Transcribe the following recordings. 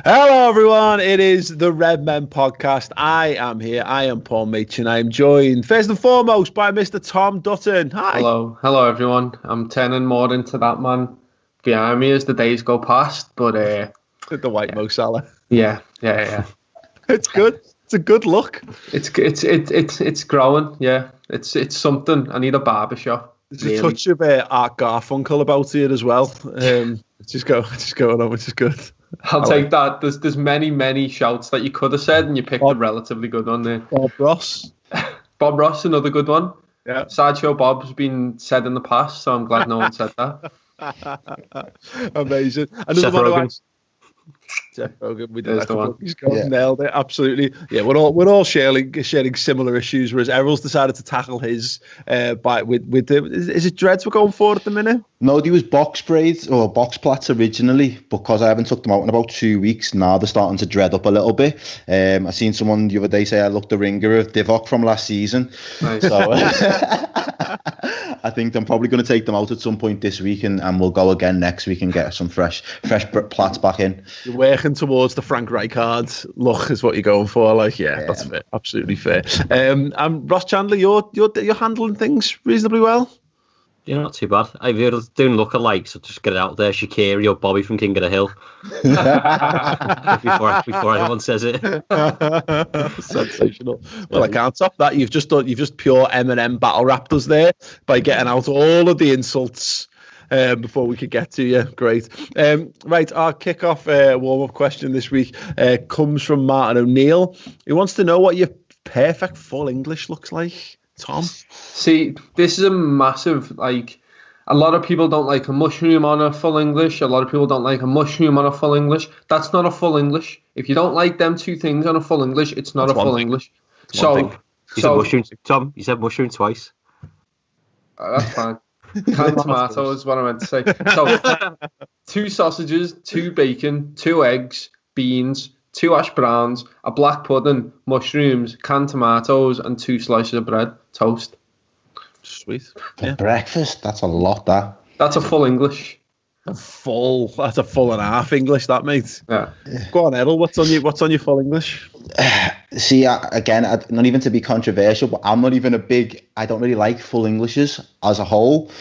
Hello, everyone. It is the Redmen podcast. I am here. I am Paul Meach, and I am joined, first and foremost, by Mr. Tom Dutton. Hi. Hello, everyone. I'm turning more into that man behind me as the days go past. But the white Mo Salah. Yeah. It's good. It's a good look. It's growing. Yeah, it's something. I need a barbershop. There's a touch of Art Garfunkel about it as well. It's just going on, which is good. I'll take that. There's many shouts that you could have said, and you picked a relatively good one there. Bob Ross, another good one. Yeah. Sideshow Bob's been said in the past, so I'm glad no one said that. Amazing. Jeff Rogan, we did that. He's nailed it. Absolutely. Yeah, we're all sharing similar issues. Whereas Errol's decided to tackle his with the is it dreads we're going for at the minute? No, they was box braids or box plaits originally, because I haven't took them out in about 2 weeks. Now they're starting to dread up a little bit. I seen someone the other day say I looked the ringer of Divock from last season. Nice. So I think I'm probably going to take them out at some point this week, and we'll go again next week and get some fresh plaits back in. You're working towards the Frank Rijkaard look is what you're going for. That's fair. Absolutely fair. And Ross Chandler, you're handling things reasonably well. Yeah, not too bad. I've heard of doing lookalikes, so just get it out there. Shaqiri or Bobby from King of the Hill. before anyone says it. Sensational. Well, I can't top that. You've just pure Eminem battle rapped us there by getting out all of the insults before we could get to you. Great. Right, our kickoff warm-up question this week comes from Martin O'Neill. He wants to know what your perfect full English looks like. Tom? See, this is a massive, a lot of people don't like a mushroom on a full English. A lot of people don't like a mushroom on a full English. That's not a full English. If you don't like them two things on a full English, it's not a full English. You said mushroom, Tom, you said mushroom twice. That's fine. Canned tomato is what I meant to say. So, 2 sausages, 2 bacon, 2 eggs, beans, 2 hash browns, a black pudding, mushrooms, canned tomatoes, and 2 slices of bread. Toast. Sweet. For breakfast, that's a lot, that. That's a full English. That's a full and a half English, that, mate. Yeah. Go on, Errol, what's on your full English? See, again, not even to be controversial, but I don't really like full Englishes as a whole.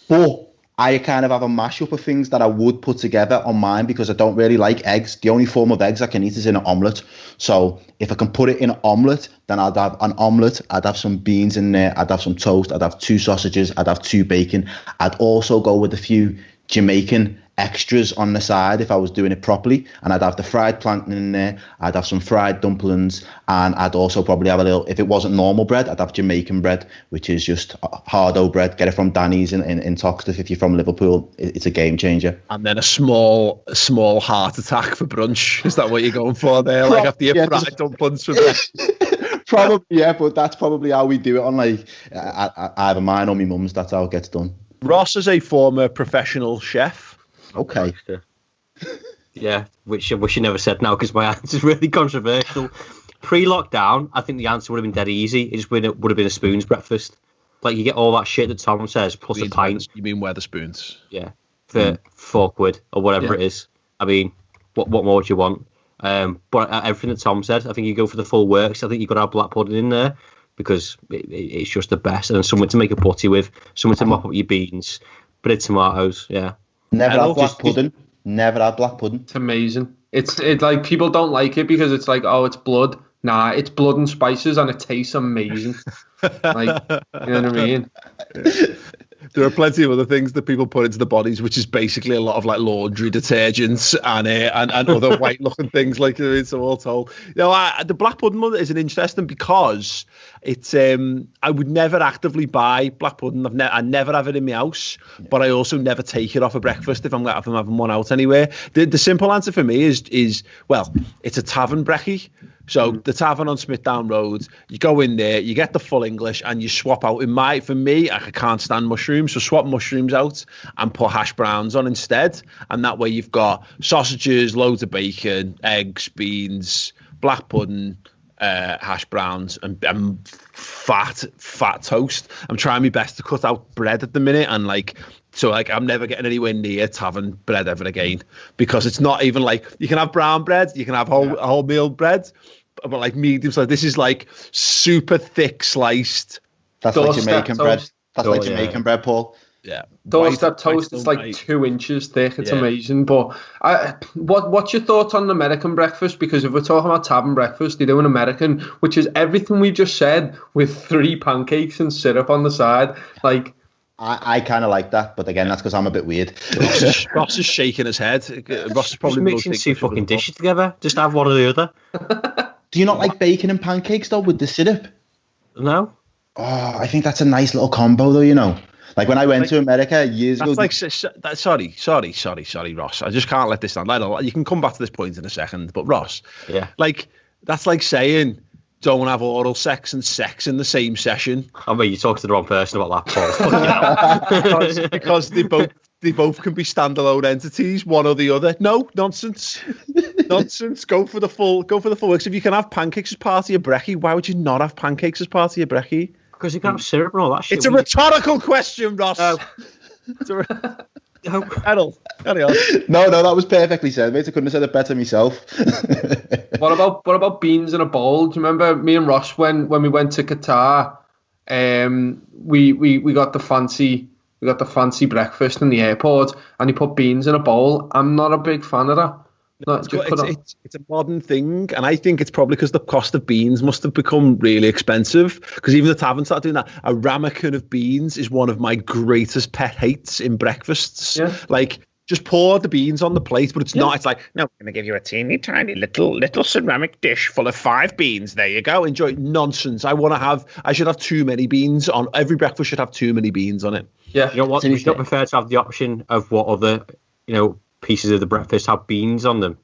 But I kind of have a mashup of things that I would put together on mine, because I don't really like eggs. The only form of eggs I can eat is in an omelette. So if I can put it in an omelette, then I'd have an omelette. I'd have some beans in there. I'd have some toast. I'd have 2 sausages. I'd have 2 bacon. I'd also go with a few Jamaican extras on the side if I was doing it properly, and I'd have the fried plantain in there. I'd have some fried dumplings, and I'd also probably have a little, if it wasn't normal bread, I'd have Jamaican bread, which is just hardo bread. Get it from Danny's in Toxteth. If you're from Liverpool, it's a game changer. And then a small heart attack for brunch. Is that what you're going for there? Like after your fried dumplings for breakfast? Probably, yeah, but that's probably how we do it on either mine or my mum's. That's how it gets done. Ross is a former professional chef. Okay. Yeah, which I wish you never said now, because my answer is really controversial. Pre-lockdown, I think the answer would have been dead easy. It just would have been a spoon's breakfast. Like, you get all that shit that Tom says, plus a pint. You mean Weatherspoons? Yeah, for £4 or whatever it is. I mean, what more do you want? But everything that Tom said, I think you go for the full works. I think you've got to have black pudding in there, because it's just the best. And then something to make a putty with, something to mop up your beans, bit of tomatoes, yeah. Never had black pudding. Never had black pudding. It's amazing. It's like, people don't like it because it's like, oh, it's blood. Nah, it's blood and spices, and it tastes amazing. Like, you know what I mean? There are plenty of other things that people put into the bodies, which is basically a lot of like laundry detergents and other white looking things, like it's all told. The black pudding one is an interesting, because it's I would never actively buy black pudding. I never have it in my house, but I also never take it off for breakfast if I'm having one out anywhere. The simple answer for me is well, it's a tavern brekkie. So the tavern on Smithdown Road, you go in there, you get the full English, and you swap out. For me, I can't stand mushrooms, so swap mushrooms out and put hash browns on instead. And that way you've got sausages, loads of bacon, eggs, beans, black pudding, hash browns and fat toast. I'm trying my best to cut out bread at the minute, and I'm never getting anywhere near tavern bread ever again, because it's not even like, you can have brown bread, you can have wholemeal bread, but like medium size. This is like super thick sliced. That's like Jamaican bread. That's like Jamaican bread, Paul. Yeah, doorstep toast is like 2 inches thick. It's amazing. But what's your thoughts on the American breakfast? Because if we're talking about tavern breakfast, they do an American, which is everything we just said, with 3 pancakes and syrup on the side. Like, I kind of like that, but again, that's because I'm a bit weird. Ross is shaking his head. Ross is probably mixing 2 fucking dishes together. Just have one or the other. Do you not like bacon and pancakes though with the syrup? No. Oh, I think that's a nice little combo though, you know. Like when I went to America years ago. Sorry, Ross. I just can't let this stand. You can come back to this point in a second, but Ross, that's like saying don't have oral sex and sex in the same session. I mean, you talk to the wrong person about that, Paul. because they both can be standalone entities, one or the other. No, nonsense. Go for the full works. If you can have pancakes as part of your brekkie, why would you not have pancakes as part of your brekkie? Because you can have syrup and all that shit. It's a rhetorical question, Ross. Errol, carry on. No, that was perfectly said, mate. I couldn't have said it better myself. What about beans in a bowl? Do you remember me and Ross when we went to Qatar? We got the fancy breakfast in the airport, and he put beans in a bowl. I'm not a big fan of that. It's a modern thing, and I think it's probably because the cost of beans must have become really expensive, because even the tavern started doing that. A ramekin of beans is one of my greatest pet hates in breakfasts. Yeah. Like, just pour the beans on the plate, but it's not. It's like, no, I'm going to give you a teeny tiny little ceramic dish full of 5 beans. There you go. Enjoy. Nonsense. I should have too many beans on every breakfast. Should have too many beans on it. Yeah. You know what? Would you not prefer to have the option of what other, pieces of the breakfast have beans on them?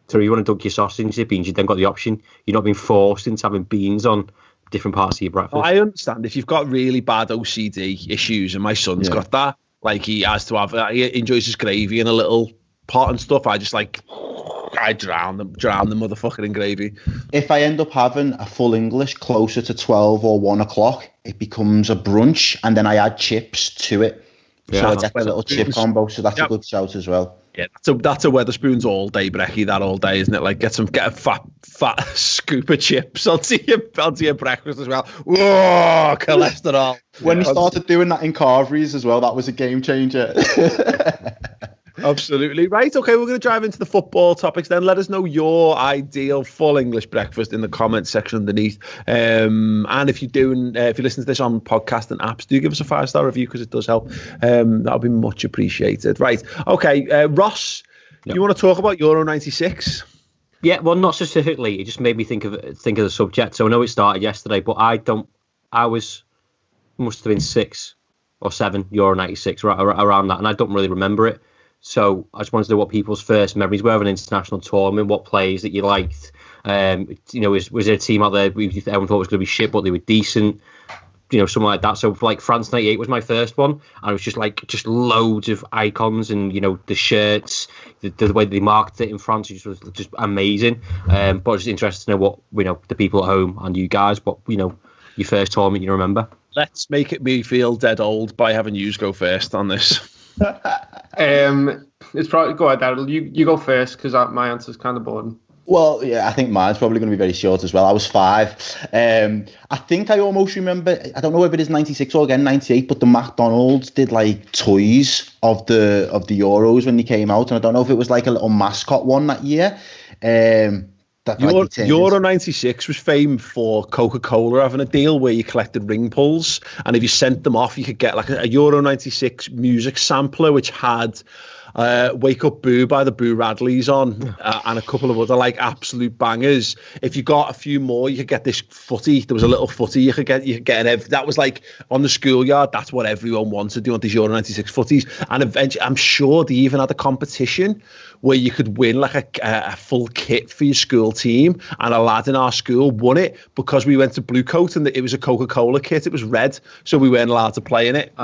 So if you want to dunk your sausage into beans, you've then got the option. You're not being forced into having beans on different parts of your breakfast. I understand if you've got really bad OCD issues, and my son's got that. Like, he has to have, he enjoys his gravy in a little pot and stuff. I drown the motherfucker in gravy. If I end up having a full English closer to 12 or 1 o'clock, it becomes a brunch, and then I add chips to it. So I get a little chip combo, so that's a good shout as well. Yeah, that's a Wetherspoons all day brekkie, that all day, isn't it? Like, get a fat scoop of chips onto your breakfast as well. Whoa, cholesterol. When we started doing that in Carveries as well, that was a game changer. Absolutely. Right, okay, we're going to drive into the football topics then. Let us know your ideal full English breakfast in the comments section underneath. And if you're listening to this on podcast and apps, do give us a 5-star review, because it does help. That'll be much appreciated. Right, okay, Ross, you want to talk about Euro 96? Yeah, well, not specifically. It just made me think of the subject. So I know it started yesterday, but must have been 6 or 7 Euro 96, around that, and I don't really remember it. So I just wanted to know what people's first memories were of an international tournament, what players that you liked. Was there a team out there everyone thought was going to be shit, but they were decent, something like that. So like France 98 was my first one, and it was just loads of icons, and the shirts, the way they marketed it in France was just amazing. But I was just interested to know what the people at home and you guys, your first tournament you remember. Let's make me feel dead old by having you go first on this. It's probably, go ahead, Daryl. You go first, because my answer's kind of boring. Well, yeah, I think mine's probably going to be very short as well. I was 5. I think I almost remember, I don't know if it is 96 or again 98, but the McDonald's did like toys of the Euros when they came out, and I don't know if it was like a little mascot one that year. Euro 96 was famed for Coca-Cola having a deal where you collected ring pulls, and if you sent them off, you could get like a Euro 96 music sampler which had Wake Up Boo by the Boo Radleys on, and a couple of other like absolute bangers. If you got a few more, you could get this footy. There was a little footy you could get that was like on the schoolyard. That's what everyone wanted. You want these Euro 96 footies, and eventually I'm sure they even had a competition where you could win like a full kit for your school team, and a lad in our school won it because we went to Blue Coat and it was a Coca-Cola kit. It was red, so we weren't allowed to play in it.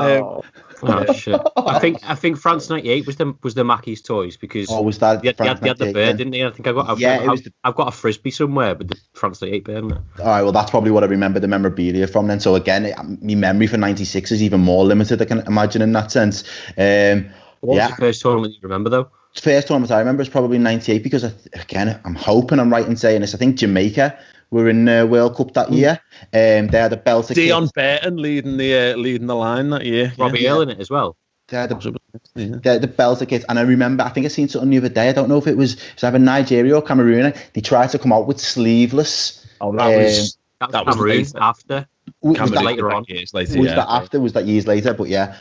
Oh shit! I think France '98 was the Mackey's toys because was that they had the bird, didn't they? I think I've got a frisbee somewhere with the France '98 bird in it. All right, well that's probably what I remember the memorabilia from then. So again, my memory for '96 is even more limited, I can imagine, in that sense. What was the first tournament you remember though? The first tournament I remember is probably '98 because I'm hoping I'm right in saying this. I think Jamaica were in World Cup that year. They had a belter. Dion Burton leading the line that year. Robbie Earl in it as well. They had the belter kit, and I remember. I think I seen something the other day. I don't know if it was either Nigeria or Cameroon. They tried to come out with sleeveless. Oh, that was Cameroon after. Was that later on? Years later, was that after? Was that years later? But yeah,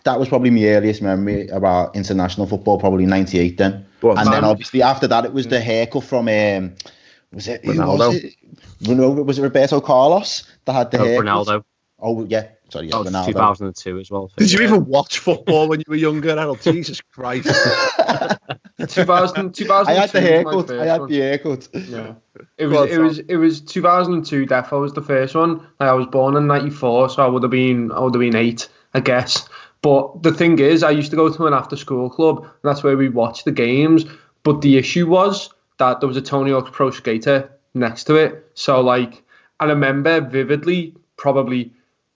that was probably my earliest memory about international football. Probably '98 then, then obviously after that it was the haircut from. Was it Ronaldo? Was it Roberto Carlos that had the haircut? Ronaldo. Oh yeah, sorry, yeah, Ronaldo. 2002 as well. Did you even watch football when you were younger, Errol? Jesus Christ. 2002. I had the haircut. Yeah. It was 2002. Defo was the first one. I was born in '94, so I would have been 8, I guess. But the thing is, I used to go to an after-school club, and that's where we watched the games. But the issue was that there was a Tony Hawk's Pro Skater next to it. So, like, I remember vividly probably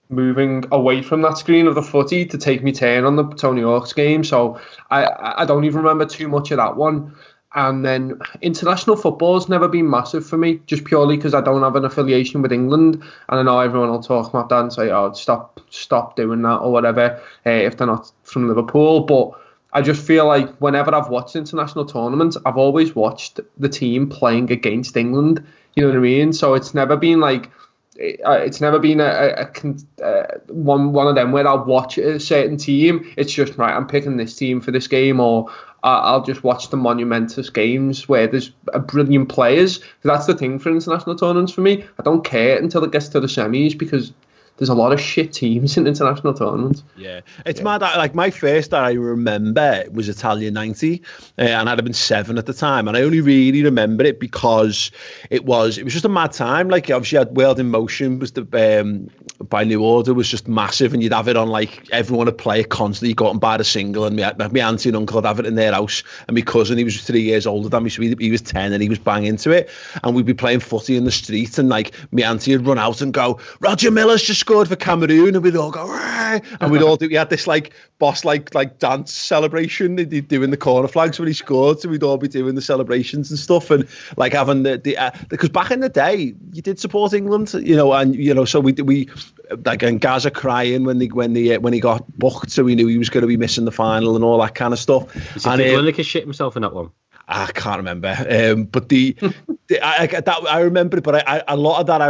moving away from that screen of the footy to take me turn on the Tony Hawk's game. So I don't even remember too much of that one. And then international football's never been massive for me, just purely because I don't have an affiliation with England. And I know everyone will talk about that and say, oh, stop doing that or whatever, if they're not from Liverpool. But I just feel like whenever I've watched international tournaments, I've always watched the team playing against England. You know what I mean? So it's never been like, it's never been one of them where I'll watch a certain team. It's just, right, I'm picking this team for this game, or I'll just watch the monumentous games where there's brilliant players. That's the thing for international tournaments for me. I don't care until it gets to the semis because there's a lot of shit teams in international tournaments. Yeah, it's mad. Like my first that I remember was Italia '90, and I'd have been 7 at the time, and I only really remember it because it was just a mad time. Like obviously, had World in Motion was the by New Order was just massive, and you'd have it on like everyone would play it constantly. You go out and buy the single, and my auntie and uncle would have it in their house, and my cousin, he was 3 years older than me, so he was 10, and he was banging into it, and we'd be playing footy in the street, and like my auntie would run out and go, Roger Miller's just scored for Cameroon, and we'd all go, Rah! And we'd all do. We had this like boss like dance celebration they'd do in the corner flags when he scored, so we'd all be doing the celebrations and stuff, and like having because back in the day you did support England, you know, and you know, so we like, and Gaza crying when he got booked, so we knew he was going to be missing the final and all that kind of stuff. And Lineker shit himself in that one. I can't remember, but I remember it, but a lot of that I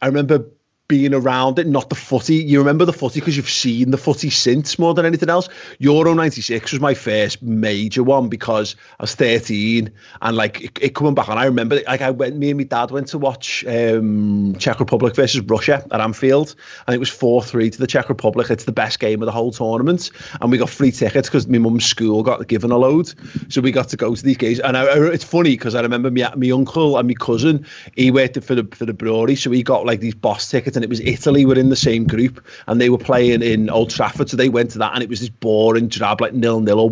remember being around it, not the footy. You remember the footy because you've seen the footy since more than anything else. Euro 96 was my first major one because I was 13 and like it coming back on. I remember like me and my dad went to watch Czech Republic versus Russia at Anfield, and it was 4-3 to the Czech Republic. It's the best game of the whole tournament, and we got free tickets because my mum's school got given a load, so we got to go to these games. And it's funny because I remember my uncle and my cousin, he worked for the brewery, so he got like these boss tickets, and it was Italy were in the same group, and they were playing in Old Trafford, so they went to that, and it was this boring drab like 0-0 or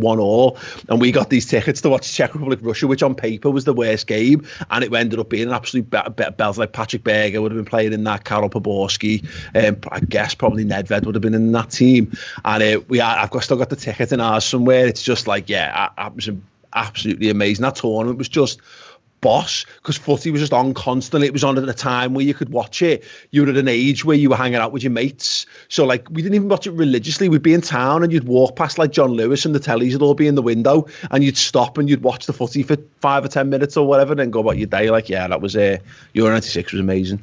1-1, and we got these tickets to watch Czech Republic Russia, which on paper was the worst game, and it ended up being an absolute belt. Like Patrick Berger would have been playing in that, Karol Poborski, I guess probably Nedved would have been in that team, and I've still got the ticket in ours somewhere. It's just like, yeah, it was absolutely amazing. That tournament was just boss, because footy was just on constantly. It was on at a time where you could watch it. You were at an age where you were hanging out with your mates, so like we didn't even watch it religiously. We'd be in town and you'd walk past like John Lewis and the tellies would all be in the window, and you'd stop and you'd watch the footy for 5 or 10 minutes or whatever, and then go about your day. Like, yeah, that was Euro 96 was amazing.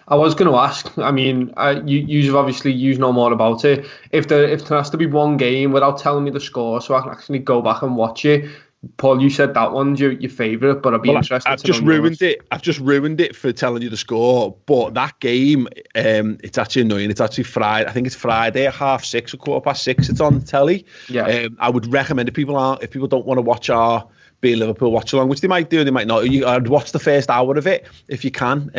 I was going to ask, I mean, you've obviously know more about it. If there has to be one game without telling me the score, so I can actually go back and watch it, Paul, you said that one's your favourite, but I'd be interested. I've just ruined it. I've just ruined it for telling you the score. But that game, it's actually annoying. It's actually Friday. I think it's Friday at 6:30 or 6:15. It's on the telly. Yeah. I would recommend if people don't want to watch our Be Liverpool watch along, which they might do and they might not. I'd watch the first hour of it if you can.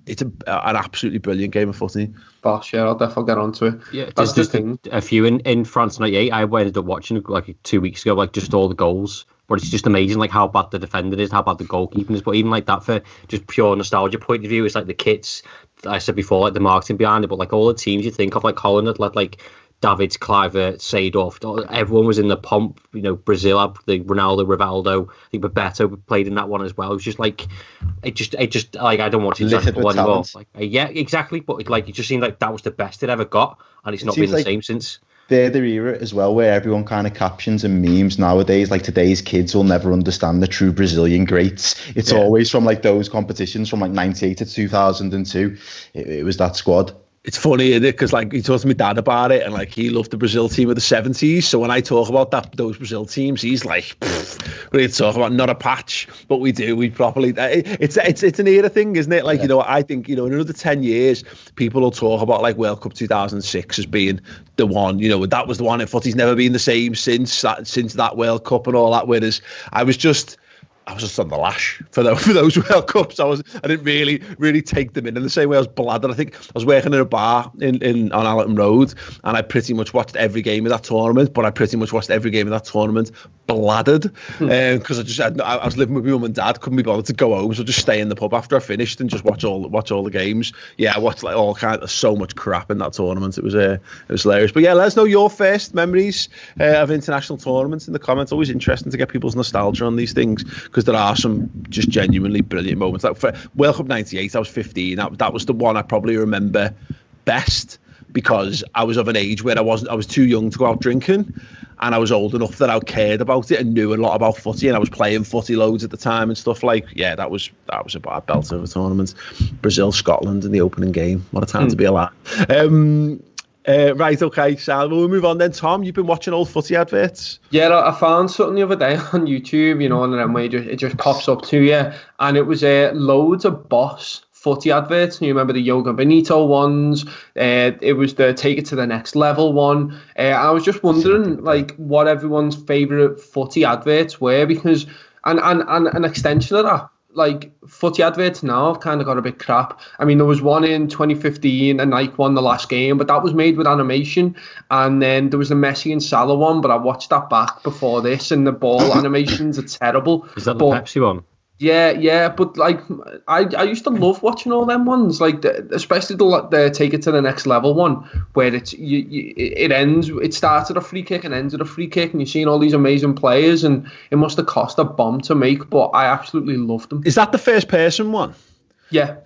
It's an absolutely brilliant game of footy. Bosh, yeah, I'll definitely get onto it. Yeah, that's just a few in France '98. I ended up watching like 2 weeks ago, like just all the goals. But it's just amazing, like how bad the defender is, how bad the goalkeeping is. But even like that, for just pure nostalgia point of view, it's like the kits. I said before, like the marketing behind it, but like all the teams you think of, like Holland had like Davids, Kluivert, Seedorf, everyone was in the pomp. Brazil had the Ronaldo, Rivaldo. I think Bebeto played in that one as well. It was just like, it just like I don't watch international anymore. Like, yeah, exactly. But it just seemed like that was the best it ever got, and it's not been the same since. They're the era as well where everyone kind of captions and memes nowadays. Like today's kids will never understand the true Brazilian greats. It's always from like those competitions from like '98 to 2002. It was that squad. It's funny, isn't it? Because like he talks to my dad about it, and like he loved the Brazil team of the '70s. So when I talk about those Brazil teams, he's like, we talk about not a patch, but we do. We properly. It's an era thing, isn't it? Like I think in another 10 years, people will talk about like World Cup 2006 as being the one. That was the one. And footy's never been the same since that World Cup and all that. Whereas I was just on the lash for those World Cups. I didn't really take them in the same way I was bladdered. I think I was working in a bar on Allerton Road, and I pretty much watched every game of that tournament. But I pretty much watched every game of that tournament bladdered because I was living with my mum and dad, couldn't be bothered to go home, so just stay in the pub after I finished and just watch all the games. Yeah, I watched like all kind of so much crap in that tournament. It was hilarious. But yeah, let us know your first memories of international tournaments in the comments. Always interesting to get people's nostalgia on these things, because there are some just genuinely brilliant moments. Like for World Cup '98, I was 15. That was the one I probably remember best, because I was of an age where I was too young to go out drinking, and I was old enough that I cared about it and knew a lot about footy, and I was playing footy loads at the time and stuff. Like, yeah, that was a bad belt of a tournament. Brazil, Scotland in the opening game. What a time to be alive. Right, okay, so we'll move on then. Tom, you've been watching old footy adverts? Yeah, I found something the other day on YouTube, and then it just pops up to you, and it was loads of Boss footy adverts. And you remember the Yoga Benito ones? It was the Take It to the Next Level one. I was just wondering, like, what everyone's favourite footy adverts were, because and an extension of that. Like, footy adverts now have kind of got a bit crap. I mean, there was one in 2015, and Nike won the last game, but that was made with animation. And then there was the Messi and Salah one, but I watched that back before this, and the ball animations are terrible. Is that the Pepsi one? Yeah, but like I used to love watching all them ones, like especially the Take It to the Next Level one, where it starts at a free kick and ends at a free kick, and you're seeing all these amazing players, and it must have cost a bomb to make, but I absolutely loved them. Is that the first person one? Yeah.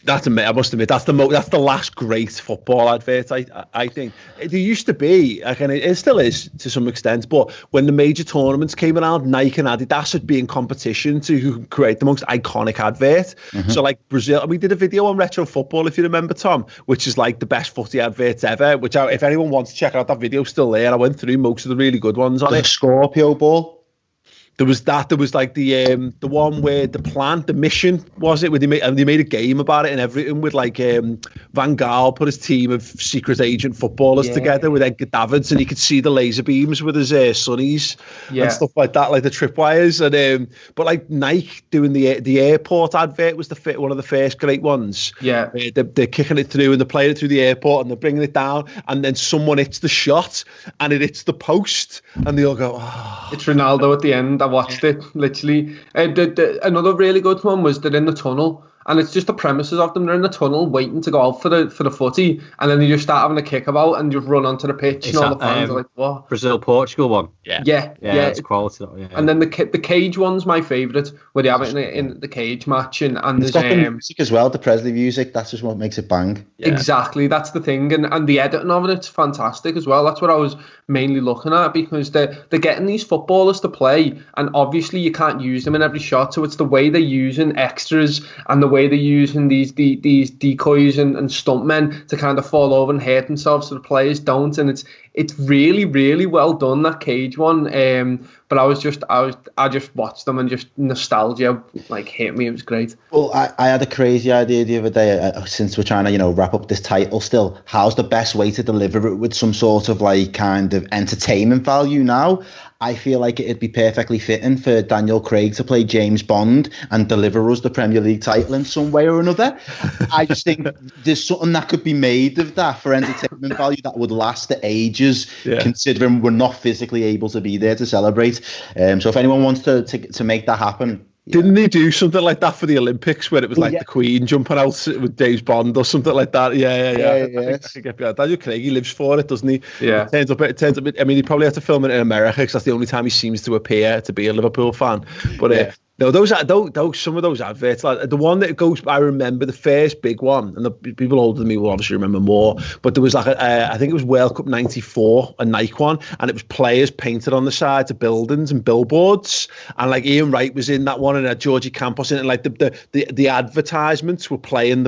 I must admit, that's the last great football advert. I think there used to be, and it still is to some extent, but when the major tournaments came around, Nike and Adidas would be in competition to who could create the most iconic advert. Mm-hmm. So like Brazil, we did a video on retro football, if you remember, Tom, which is like the best footy adverts ever. Which if anyone wants to check out that video, still there. I went through most of the really good ones on it. Scorpio ball. There was that. There was like the one where the mission was it, where they made a game about it and everything, with like Van Gaal put his team of secret agent footballers together with Edgar Davids, and he could see the laser beams with his sunnies and stuff like that, like the tripwires. And but like Nike doing the airport advert was one of the first great ones. Yeah, they're kicking it through and they're playing it through the airport and they're bringing it down, and then someone hits the shot and it hits the post, and they all go, "Oh." It's Ronaldo at the end. I watched it, literally. Another really good one was they're in the tunnel, and it's just the premises of them. They're in the tunnel waiting to go out for the footy, and then they just start having a kick about and just run onto the pitch, and all the fans are like, what? Brazil-Portugal one? Yeah, it's quality. Yeah. And then the cage one's my favourite, where they have it in the cage match, and it's there's got the music as well, the Presley music. That's just what makes it bang. Yeah. Exactly, that's the thing, and the editing of it's fantastic as well. That's what I was mainly looking at, because they're getting these footballers to play, and obviously you can't use them in every shot, so it's the way they're using extras and the way they're using these decoys and stuntmen to kind of fall over and hurt themselves so the players don't, and it's really, really well done, that Cage one. But I just watched them and just nostalgia like hit me. It was great. Well, I had a crazy idea the other day. Since we're trying to wrap up this title, still, how's the best way to deliver it with some sort of like kind of entertainment value now? I feel like it'd be perfectly fitting for Daniel Craig to play James Bond and deliver us the Premier League title in some way or another. I just think there's something that could be made of that for entertainment value that would last the ages, considering we're not physically able to be there to celebrate. So if anyone wants to make that happen. Didn't they do something like that for the Olympics where it was the Queen jumping out with James Bond or something like that? I think get behind. Daniel Craig, he lives for it, doesn't he? Yeah. It turns up. I mean, he probably had to film it in America because that's the only time he seems to appear to be a Liverpool fan. But no, those some of those adverts, like the one that goes, I remember the first big one, and the people older than me will obviously remember more. But there was like I think it was World Cup '94, a Nike one, and it was players painted on the sides of buildings and billboards, and like Ian Wright was in that one, and Georgie Campos in it, and like the advertisements were playing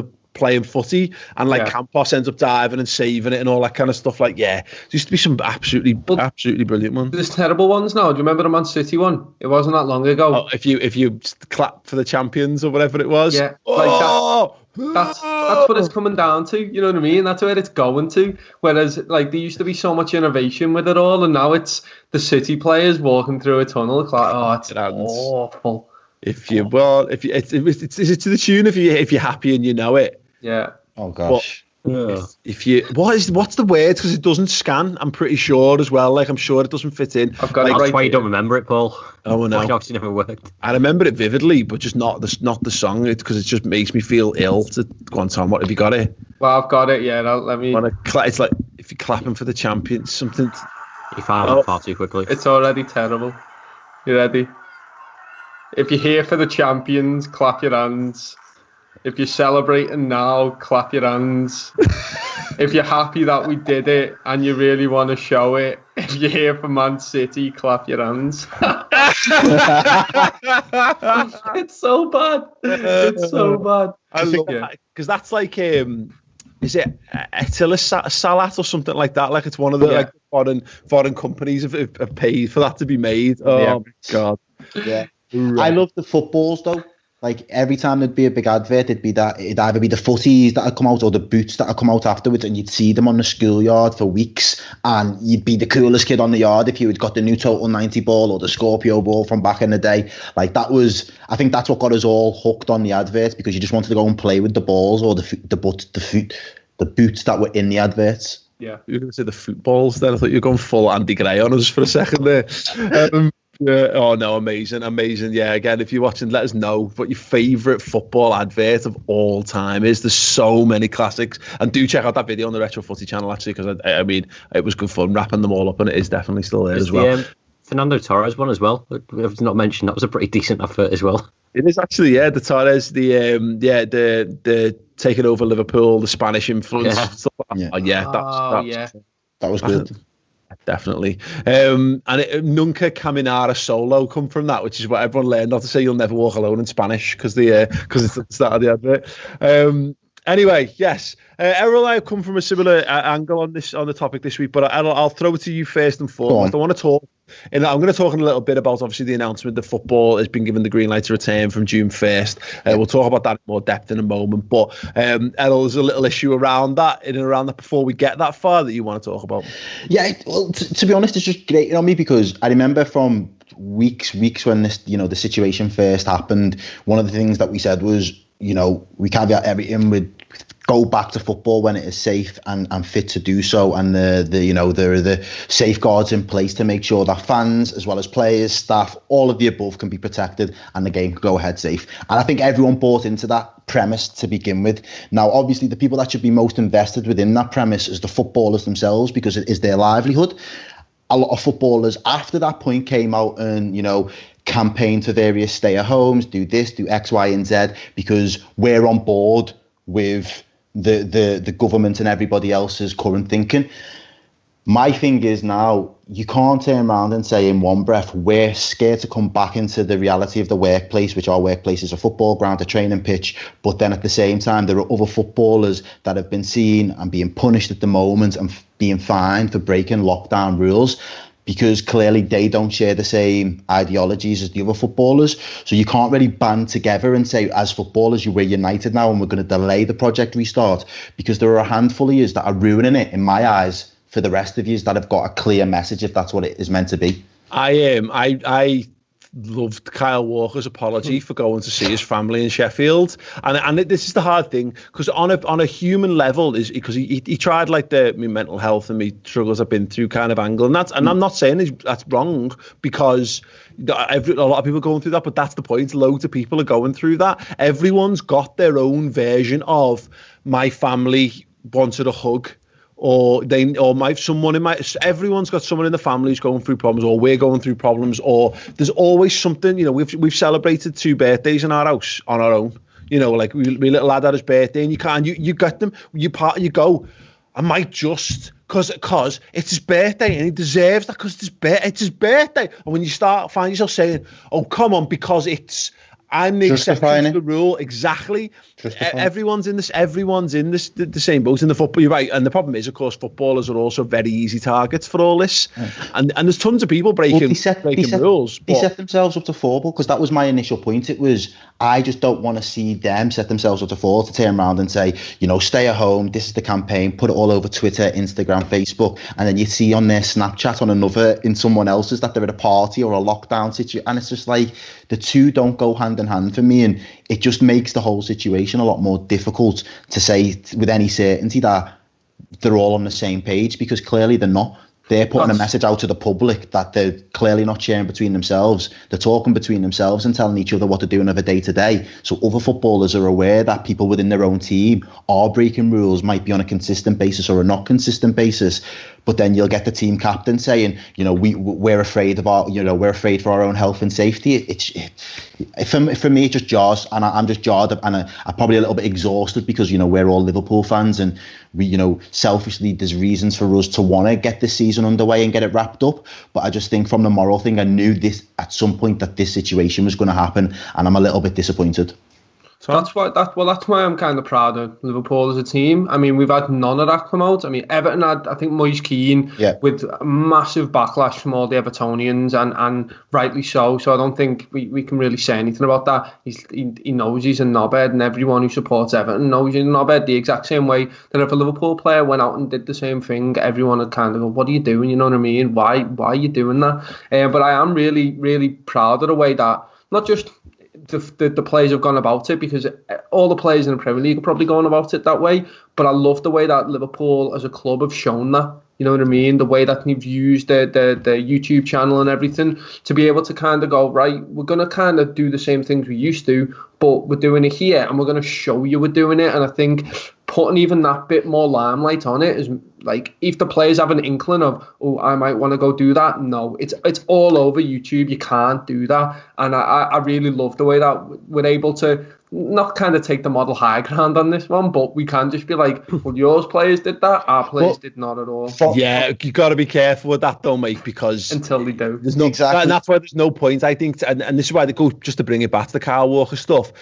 footy, and like Campos ends up diving and saving it and all that kind of stuff. Like, there used to be some absolutely brilliant ones. There's terrible ones now. Do you remember the Man City one? It wasn't that long ago. Oh, if you clap for the champions or whatever it was. Yeah. Like that's what it's coming down to. You know what I mean? That's where it's going to. Whereas like there used to be so much innovation with it all, and now it's the City players walking through a tunnel. It's like, it's awful. Is it to the tune if you're happy and you know it? Yeah. Oh gosh. What's the word? Because it doesn't scan. I'm pretty sure as well. Like I'm sure it doesn't fit in. I've got That's why you don't remember it, Paul. Oh no. It obviously never worked. I remember it vividly, but just not the song. It's because it just makes me feel ill. To go on, Tom. What have you got it? Well, I've got it. Yeah. Let me. It's like if you're clapping for the champions, something. You found it far too quickly. It's already terrible. You ready? If you're here for the champions, clap your hands. If you're celebrating now, clap your hands. If you're happy that we did it and you really want to show it, if you're here for Man City, clap your hands. It's so bad. It's so bad. I love that because that's like is it Attila Salat or something like that? Like it's one of the like foreign companies have paid for that to be made. Oh my god. Yeah. Right. I love the footballs though. Like every time there'd be a big advert, it'd either be the footies that had come out or the boots that had come out afterwards, and you'd see them on the schoolyard for weeks, and you'd be the coolest kid on the yard if you had got the new Total 90 ball or the Scorpio ball from back in the day. Like I think that's what got us all hooked on the adverts, because you just wanted to go and play with the balls or the boots that were in the adverts. Yeah, you were going to say the footballs then. I thought you were going full Andy Gray on us for a second there. Yeah. Oh no, amazing. Yeah, again, if you're watching, let us know what your favourite football advert of all time is. There's so many classics, and do check out that video on the Retro Footy channel actually, because I mean it was good fun wrapping them all up, and it is definitely still there as well. Fernando Torres one as well. I've not mentioned that was a pretty decent advert as well. It is actually, the Torres, the taking over Liverpool, the Spanish influence. That was good. Definitely. And Nunca Caminara Solo come from that, which is what everyone learned not to say you'll never walk alone in Spanish, because it's at the start of the advert. Anyway, yes. Errol and I have come from a similar angle on the topic this week, but I'll throw it to you first and foremost. I want to talk, and I'm going to talk in a little bit about obviously the announcement that football has been given the green light to return from June 1st. We'll talk about that in more depth in a moment. But Errol, there's a little issue around that before we get that far that you want to talk about. Yeah, well, to be honest, it's just grating on me, because I remember from weeks when this, the situation first happened, one of the things that we said was, we caveat everything with go back to football when it is safe and fit to do so, and there are the safeguards in place to make sure that fans, as well as players, staff, all of the above, can be protected and the game can go ahead safe. And I think everyone bought into that premise to begin with. Now, obviously, the people that should be most invested within that premise is the footballers themselves, because it is their livelihood. A lot of footballers after that point came out and, campaign to various stay-at-homes, do this, do X, Y, and Z, because we're on board with the government and everybody else's current thinking. My thing is now, you can't turn around and say in one breath, we're scared to come back into the reality of the workplace, which our workplace is a football ground, a training pitch. But then at the same time, there are other footballers that have been seen and being punished at the moment and being fined for breaking lockdown rules, because clearly they don't share the same ideologies as the other footballers. So you can't really band together and say, as footballers, we're united now and we're going to delay the project restart, because there are a handful of yous that are ruining it, in my eyes, for the rest of yous that have got a clear message, if that's what it is meant to be. I loved Kyle Walker's apology for going to see his family in Sheffield, and this is the hard thing, because on a human level, is because he tried like the mental health and me struggles I've been through kind of angle, and I'm not saying that's wrong, because a lot of people are going through that, but that's the point. Loads of people are going through that. Everyone's got their own version of my family wanted a hug, everyone's got someone in the family who's going through problems, or we're going through problems, or there's always something. We've celebrated 2 birthdays in our house on our own. Like we little lad had his birthday, and you get them, you go, I might just because it's his birthday and he deserves that, because it's his birthday. And when you find yourself saying, oh come on, because I'm the exception to the rule. Exactly. Everyone's in the same boat in the football. You're right. And the problem is, of course, footballers are also very easy targets for all this. And there's tons of people breaking rules. They set themselves up to fall, because that was my initial point. It was, I just don't want to see them set themselves up to fall, to turn around and say, stay at home. This is the campaign. Put it all over Twitter, Instagram, Facebook. And then you see on their Snapchat in someone else's that they're at a party or a lockdown situation. And it's just like, the two don't go hand in hand for me, and it just makes the whole situation a lot more difficult to say with any certainty that they're all on the same page, because clearly they're not. They're putting a message out to the public that they're clearly not sharing between themselves. They're talking between themselves and telling each other what to do another day to day. So other footballers are aware that people within their own team are breaking rules, might be on a consistent basis or a not consistent basis. But then you'll get the team captain saying, we're afraid of we're afraid for our own health and safety. For me, it just jars, and I'm just jarred, and I'm probably a little bit exhausted, because we're all Liverpool fans, and we selfishly there's reasons for us to want to get this season underway and get it wrapped up. But I just think from the moral thing, I knew this at some point that this situation was going to happen, and I'm a little bit disappointed. That's why I'm kind of proud of Liverpool as a team. I mean, we've had none of that come out. I mean, Everton had, I think, Moise Keane with a massive backlash from all the Evertonians, and rightly so. So I don't think we can really say anything about that. He knows he's a knobhead, and everyone who supports Everton knows he's a knobhead, the exact same way that if a Liverpool player went out and did the same thing, everyone would kind of go, what are you doing? You know what I mean? Why are you doing that? But I am really, really proud of the way that not just the players have gone about it, because all the players in the Premier League are probably going about it that way, but I love the way that Liverpool as a club have shown that. You know what I mean? The way that they've used the YouTube channel and everything to be able to kind of go, right, we're going to kind of do the same things we used to, but we're doing it here, and we're going to show you we're doing it. And I think putting even that bit more limelight on it is, like, if the players have an inkling of, oh, I might want to go do that, no, it's all over YouTube. You can't do that. And I really love the way that we're able to not kind of take the model high ground on this one, but we can just be like, well, yours players did that, our players did not at all. Yeah, you got to be careful with that though, mate, because until they do, there's no, exactly. And that's why there's no point, I think, and this is why they go, just to bring it back to the Kyle Walker stuff,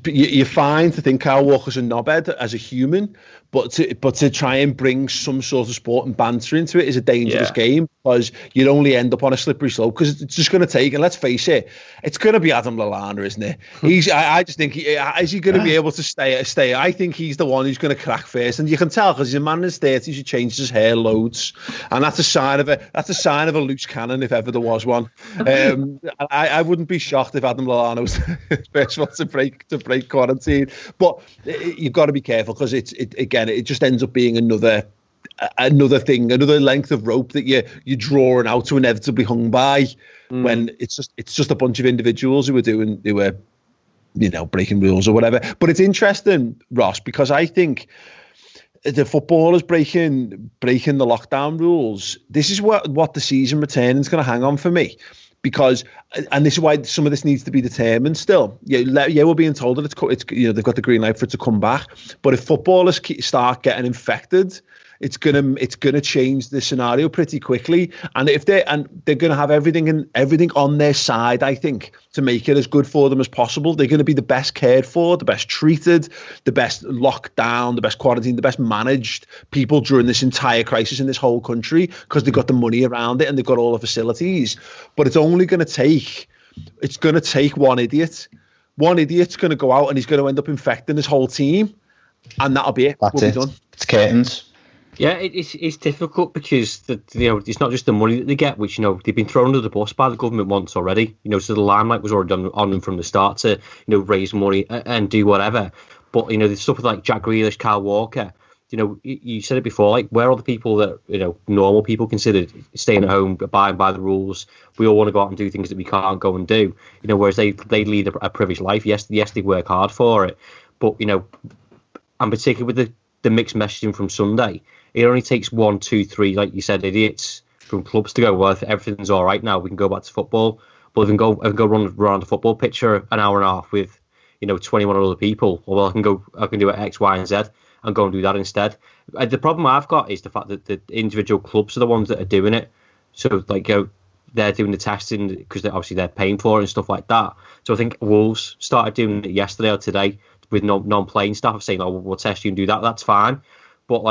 you're fine to think Kyle Walker's a knobhead as a human, but to try and bring some sort of sport and banter into it is a dangerous game, because you'd only end up on a slippery slope, because it's just going to take, and let's face it, it's going to be Adam Lallana, isn't it? I just think, is he going to be able to stay? I think he's the one who's going to crack first, and you can tell because he's a man in his 30s who changes his hair loads, and that's a sign of a loose cannon if ever there was one. I wouldn't be shocked if Adam Lallana was the first one to break quarantine, but you've got to be careful, because it just ends up being another thing, another length of rope that you're drawing out to inevitably hung by, when it's just a bunch of individuals who are breaking rules or whatever. But it's interesting, Ross, because I think the footballers breaking the lockdown rules, this is what the season returning is going to hang on for me. Because, and this is why some of this needs to be determined still. We're being told that it's they've got the green light for it to come back. But if footballers start getting infected, It's gonna change the scenario pretty quickly, and they're gonna have everything on their side, I think, to make it as good for them as possible. They're gonna be the best cared for, the best treated, the best locked down, the best quarantined, the best managed people during this entire crisis in this whole country, because they've got the money around it and they've got all the facilities. But it's only gonna take one idiot. One idiot's gonna go out and he's gonna end up infecting his whole team, and that'll be it. That's it. Done. It's curtains. Yeah, it's difficult because it's not just the money that they get, which they've been thrown under the bus by the government once already. So the limelight was already on them from the start to raise money and do whatever. But the stuff like Jack Grealish, Kyle Walker. You said it before. Like, where are the people that normal people considered staying at home, abiding by the rules? We all want to go out and do things that we can't go and do. Whereas they lead a privileged life. Yes, they work hard for it, but and particularly with the mixed messaging from Sunday. It only takes 1, 2, 3, like you said, idiots from clubs to go, well, if everything's all right now, we can go back to football. But I can go run around the football pitch for an hour and a half with, 21 other people. Or well, I can do it X, Y, and Z and go and do that instead. The problem I've got is the fact that the individual clubs are the ones that are doing it. So they're doing the testing because obviously they're paying for it and stuff like that. So I think Wolves started doing it yesterday or today with non-playing staff, saying, "Oh, we'll test you and do that." That's fine, but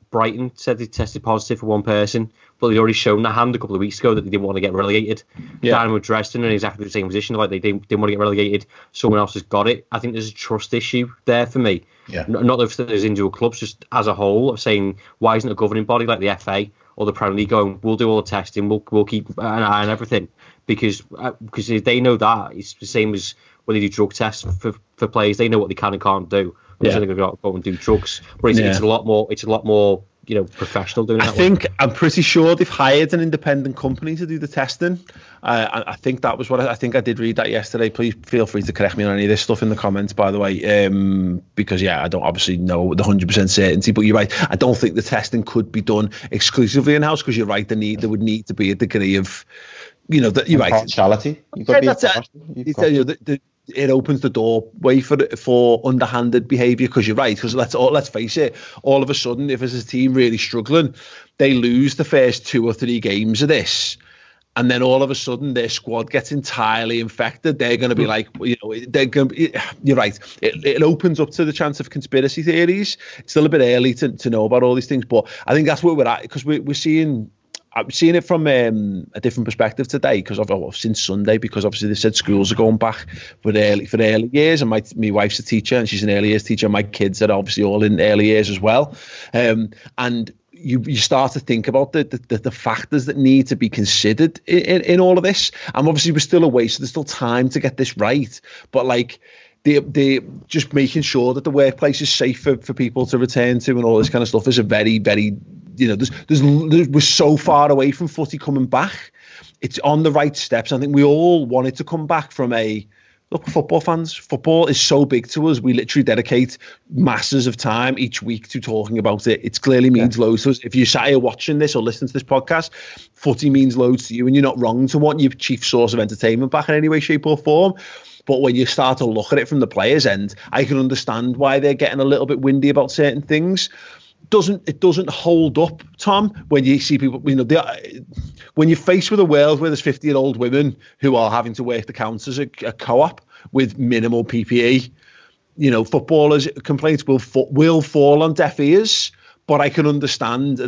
Brighton said they tested positive for one person, but they'd already shown their hand a couple of weeks ago that they didn't want to get relegated. Yeah. Dynamo Dresden are in exactly the same position. They didn't want to get relegated. Someone else has got it. I think there's a trust issue there for me. Yeah. Not if there's individual clubs, just as a whole, of saying, why isn't a governing body like the FA or the Premier League going, we'll do all the testing, we'll keep an eye on everything, because if they know that, it's the same as when they do drug tests for players. They know what they can and can't do. They're going to go and do drugs, but it's a lot more professional doing it. I'm pretty sure they've hired an independent company to do the testing. I think that was I think I did read that yesterday. Please feel free to correct me on any of this stuff in the comments, by the way, because I don't obviously know the 100% certainty, but you're right. I don't think the testing could be done exclusively in house, because you're right. There would need to be a degree of, you're right. Partiality. It opens the doorway for underhanded behaviour, because you're right. Because let's face it, all of a sudden, if there's a team really struggling, they lose the first 2 or 3 games of this, and then all of a sudden their squad gets entirely infected. They're going to be they're going to be, you're right. It opens up to the chance of conspiracy theories. It's still a bit early to know about all these things, but I think that's where we're at, because we're seeing. I'm seeing it from a different perspective today, because since Sunday, because obviously they said schools are going back for early years, and my wife's a teacher and she's an early years teacher. My kids are obviously all in early years as well, and you start to think about the factors that need to be considered in all of this. And obviously we're still away, so there's still time to get this right. But they just making sure that the workplace is safe for people to return to and all this kind of stuff is a very, very, we're so far away from footy coming back. It's on the right steps. I think we all want it to come back from look, football fans, football is so big to us. We literally dedicate masses of time each week to talking about it. It clearly means loads to us. If you're sat here watching this or listening to this podcast, footy means loads to you, and you're not wrong to want your chief source of entertainment back in any way, shape or form. But when you start to look at it from the players' end, I can understand why they're getting a little bit windy about certain things. It doesn't hold up, Tom, when you see people, when you're faced with a world where there's 50-year-old women who are having to work the counters at a co-op with minimal PPE, footballers' complaints will fall on deaf ears. But I can understand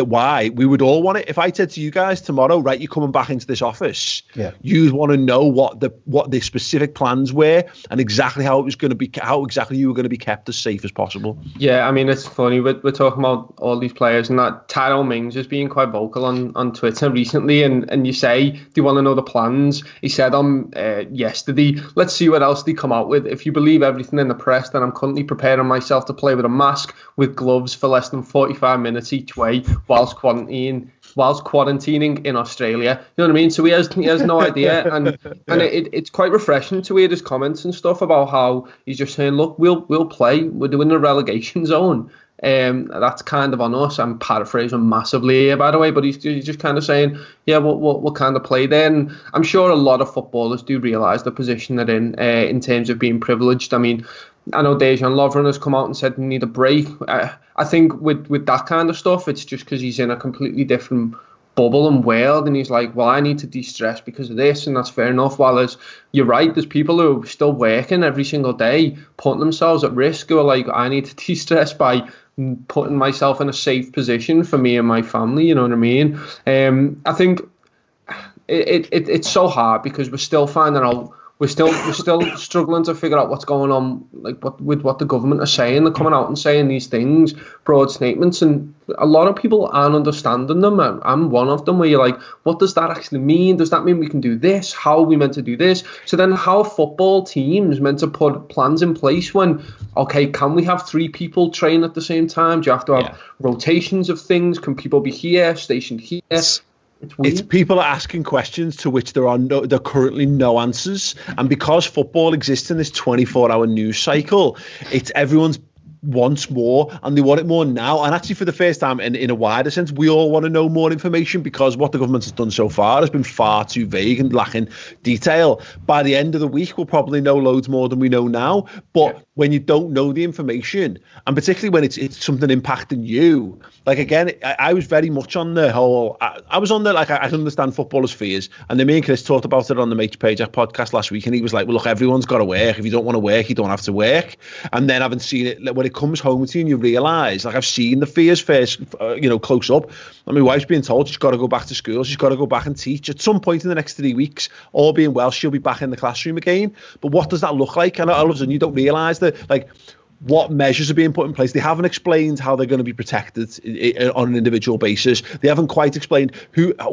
why we would all want it. If I said to you guys tomorrow, right, you're coming back into this office, you'd want to know what the specific plans were and exactly how exactly you were going to be kept as safe as possible. Yeah, I mean, it's funny. We're talking about all these players, and that Tyrone Mings has been quite vocal on Twitter recently. And you say, do you want to know the plans? He said on yesterday, let's see what else they come out with. If you believe everything in the press, then I'm currently preparing myself to play with a mask with gloves for less than 45 minutes each way whilst quarantining in Australia. You know what I mean? So he has no idea, and it's quite refreshing to hear his comments and stuff about how he's just saying, look, we'll play. We're doing the relegation zone. That's kind of on us. I'm paraphrasing massively here, by the way, but he's just kind of saying, yeah, we'll kind of play there. And I'm sure a lot of footballers do realise the position they're in terms of being privileged. I mean, I know Dejan Lovren has come out and said we need a break. I think with that kind of stuff, it's just because he's in a completely different bubble and world, and he's like, well, I need to de-stress because of this, and that's fair enough. While you're right, there's people who are still working every single day, putting themselves at risk, who are like, I need to de-stress by putting myself in a safe position for me and my family, you know what I mean? I think it's so hard because we're still finding out, we're still struggling to figure out what's going on, like with what the government are saying. They're coming out and saying these things, broad statements, and a lot of people aren't understanding them. I'm one of them, where you're like, what does that actually mean? Does that mean we can do this? How are we meant to do this? So then how are football teams meant to put plans in place when, okay, can we have 3 people train at the same time? Do you have to have rotations of things? Can people be here, stationed here? It's people are asking questions to which there are currently no answers, and because football exists in this 24-hour news cycle, it's everyone's wants more, and they want it more now. And actually, for the first time in a wider sense, we all want to know more information, because what the government has done so far has been far too vague and lacking detail. By the end of the week, we'll probably know loads more than we know now. But when you don't know the information, and particularly when it's something impacting you, like, again, I was very much on the whole, I was on the, like, I understand footballers' fears, and then me and Chris talked about it on the Match Page podcast last week, and he was like, well, look, everyone's got to work. If you don't want to work, you don't have to work. And then having seen it, when it comes home to you and you realise, like, I've seen the fears first, close up. And my wife's being told she's got to go back to school, she's got to go back and teach. At some point in the next 3 weeks, all being well, she'll be back in the classroom again. But what does that look like? And all of a sudden, you don't realise that, like, what measures are being put in place. They haven't explained how they're going to be protected on an individual basis. They haven't quite explained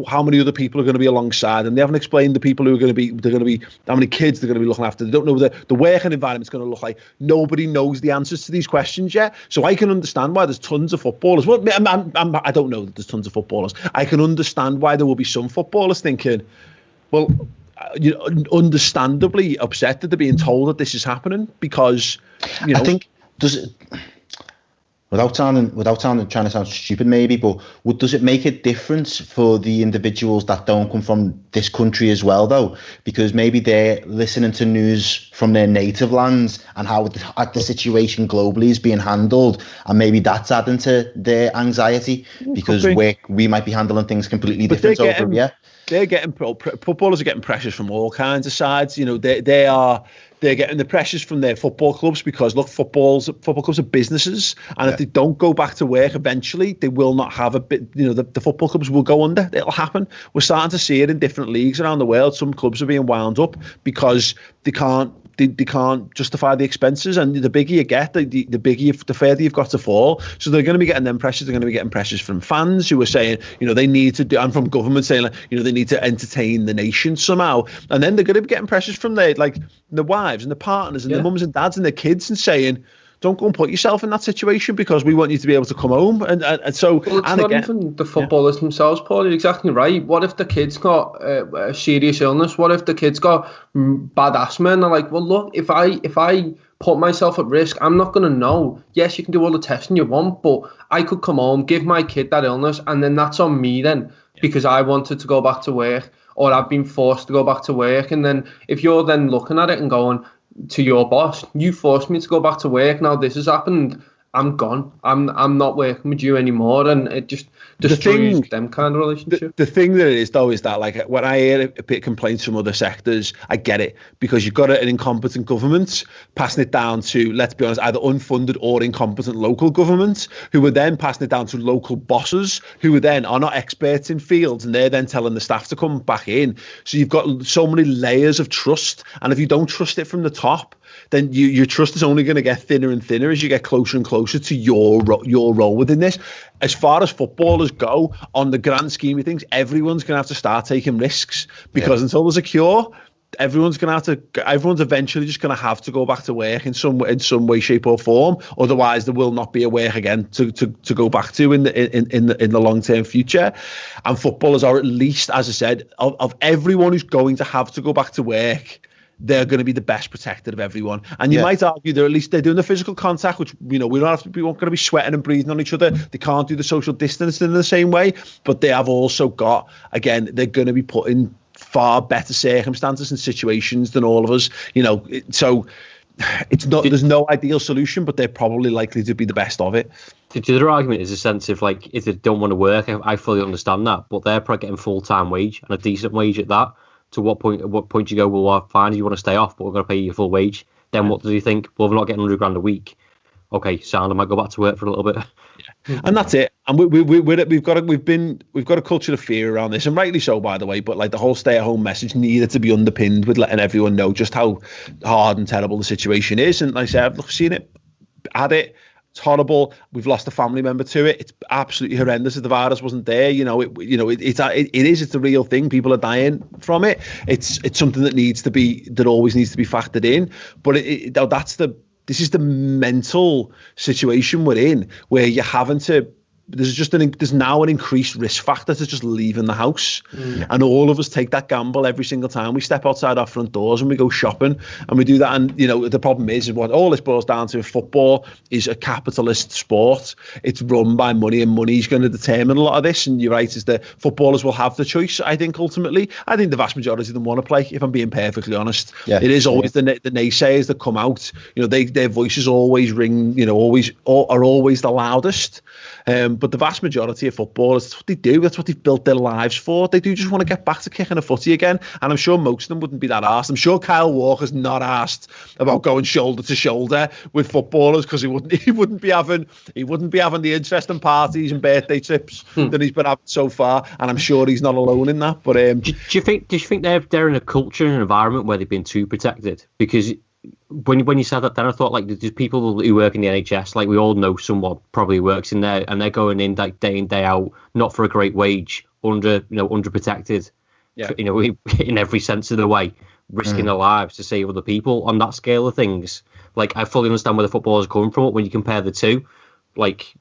how many other people are going to be alongside them. They haven't explained the people who are going to be, how many kids they're going to be looking after. They don't know the working environment's going to look like. Nobody knows the answers to these questions yet. So I can understand why there's tons of footballers. Well, I don't know that there's tons of footballers. I can understand why there will be some footballers thinking, well, understandably upset that they're being told that this is happening, because, I think, does it, without trying to sound stupid maybe, but does it make a difference for the individuals that don't come from this country as well, though? Because maybe they're listening to news from their native lands and how the situation globally is being handled, and maybe that's adding to their anxiety, because we might be handling things completely different over here. Footballers are getting pressures from all kinds of sides. They're getting the pressures from their football clubs, because look, football clubs are businesses, and if they don't go back to work eventually, they will not have a bit. The football clubs will go under. It'll happen. We're starting to see it in different leagues around the world. Some clubs are being wound up because they can't justify the expenses, and the bigger you get, the further you've got to fall. So they're going to be getting them pressures. They're going to be getting pressures from fans who are saying, they need to do, and from government saying, they need to entertain the nation somehow. And then they're going to be getting pressures from the wives and the partners and the mums and dads and their kids, and saying, don't go and put yourself in that situation, because we want you to be able to come home. And so, well, it's not even the footballers themselves, Paul. You're exactly right. What if the kid's got a serious illness? What if the kid's got bad asthma? And they're like, well, look, if I put myself at risk, I'm not going to know. Yes, you can do all the testing you want, but I could come home, give my kid that illness, and then that's on me then, because I wanted to go back to work, or I've been forced to go back to work. And then if you're then looking at it and going to your boss, you forced me to go back to work, now this has happened, I'm gone, I'm not working with you anymore, and it just destroys them kind of relationship. The thing that it is, though, is that, like, when I hear a bit of complaints from other sectors, I get it, because you've got an incompetent government passing it down to, let's be honest, either unfunded or incompetent local governments, who are then passing it down to local bosses, who are then are not experts in fields, and they're then telling the staff to come back in. So you've got so many layers of trust, and if you don't trust it from the top, then your trust is only going to get thinner and thinner as you get closer and closer to your role within this. As far as footballers go, on the grand scheme of things, everyone's going to have to start taking risks, because until there's a cure, everyone's eventually just going to have to go back to work in some way, shape or form. Otherwise, there will not be a work again to go back to in the long term future. And footballers are, at least, as I said, of everyone who's going to have to go back to work, they're going to be the best protected of everyone. And you might argue they're doing the physical contact, which, we don't have to be, we're going to be sweating and breathing on each other. They can't do the social distancing in the same way, but they have also got, again, they're going to be put in far better circumstances and situations than all of us, so it's not. There's no ideal solution, but they're probably likely to be the best of it. The other argument is a sense of like, if they don't want to work, I fully understand that, but they're probably getting full-time wage and a decent wage at that. To what point? At what point do you go, well, fine, you want to stay off, but we're going to pay you your full wage. Then what do you think? Well, we're not getting £100 a week. Okay, sound. I might go back to work for a little bit. Yeah. And that's it. And we've got a culture of fear around this, and rightly so, by the way. But like the whole stay-at-home message needed to be underpinned with letting everyone know just how hard and terrible the situation is. And like I said, I've seen it, had it. It's horrible. We've lost a family member to it. It's absolutely horrendous. If the virus wasn't there, it's a real thing. People are dying from it. It's something that always needs to be factored in. But this is the mental situation we're in, where you're having to. There's now an increased risk factor to just leaving the house, and all of us take that gamble every single time we step outside our front doors and we go shopping, and we do that. And the problem is what all this boils down to: football is a capitalist sport. It's run by money, and money is going to determine a lot of this. And you're right, is that footballers will have the choice. I think ultimately, the vast majority of them want to play. If I'm being perfectly honest, it is always the naysayers that come out. Their voices always ring. Are always the loudest. But the vast majority of footballers, that's what they do. That's what they've built their lives for. They do just want to get back to kicking a footy again. And I'm sure most of them wouldn't be that arsed. I'm sure Kyle Walker's not arsed about going shoulder to shoulder with footballers, because he wouldn't be having the interesting parties and birthday trips that he's been having so far. And I'm sure he's not alone in that. But do you think they're in a culture and an environment where they've been too protected? Because when you said that, then I thought, like, there's people who work in the NHS, like we all know someone probably works in there, and they're going in like day in, day out, not for a great wage, underprotected, in every sense of the way, risking their lives to save other people. On that scale of things, like, I fully understand where the footballers are coming from, but when you compare the two, like,